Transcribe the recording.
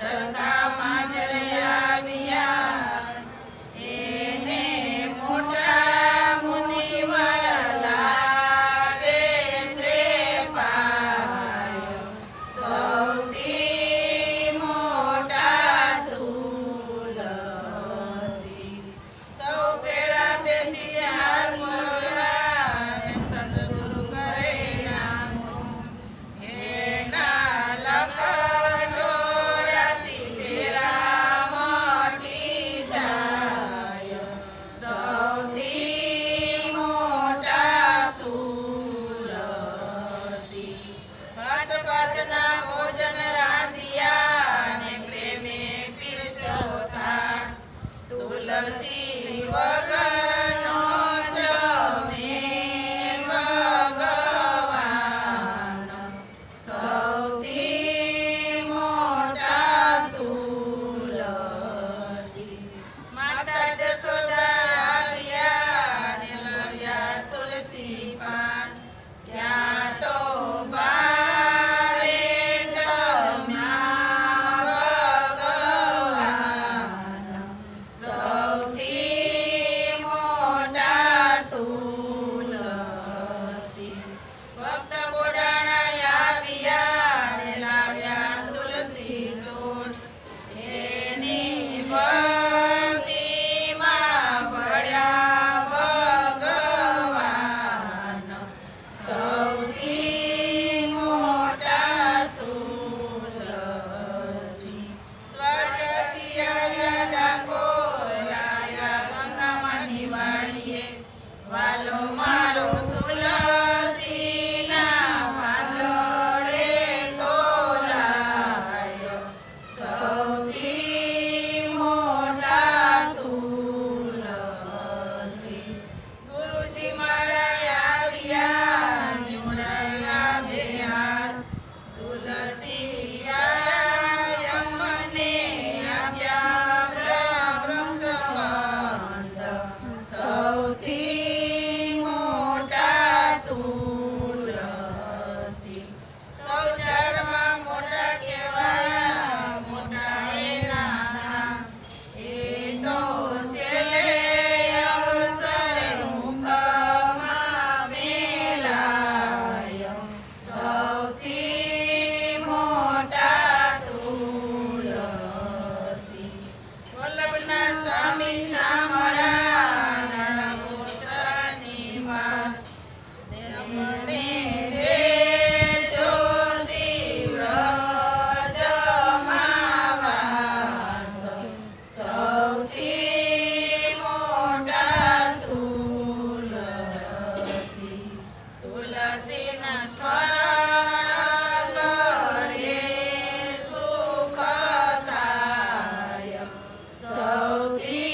સખામાં જઈ આવ્યા એને મોટા મુનિવર લાગે છે પાયો સૌથી મોટા તુલસી સૌ ભેળા બેસી હાથ મરોડા સદગુરુ કરે નામો એના લખ ચોર્યાસી ફેરા મટી જાય સૌથી મોટા તુલસી ભાત ભાતના ભોજન રાંધ્યા ને પ્રેમે પીરસો થાળ તુલસી વગરનો જમે ભગવાન સૌથી મોટા તુલસી માતા જશોદા આવ્યા ને લાવ્યા તુલસી પાન ત્યાં તો બાવે જમ્યા ભગવાન સૌથી મોટા તુલસી ભક્ત બોડાણા આવ્યા ને લાવ્યા તુલસી છોડ એની ભક્તિમાં પડ્યા ભગવાન સૌથી મોટા તુલસી સ્વર્ગથી આવ્યા ડાકોર આવ્યા ગંગામાની વાડીએ વાલો મારો તુલસીના પાંદડે તોલાયો સૌથી મોટા તુલસી ગુરુજી મારા આવ્યા જોડાયા બે હાથ તુલસી અમને આપ્યા બ્રહ્મ સંબંધ સૌથી મોટા તુલસી સૌ ઝાડમાં મોટા કહેવાયા મોટા એના નામ એ તો છેલ્લે અવસરે મુખમાં મેલાયો સૌથી મોટા તુલસી વલ્લભના સ્વામી શામળા ગોસરાની વાસ તેમણે દેજો શિવ્રજમાં વાસ સૌથી મોટા તુલસી તુલસીના સ્મરણ કરે સુખ થાય સૌથી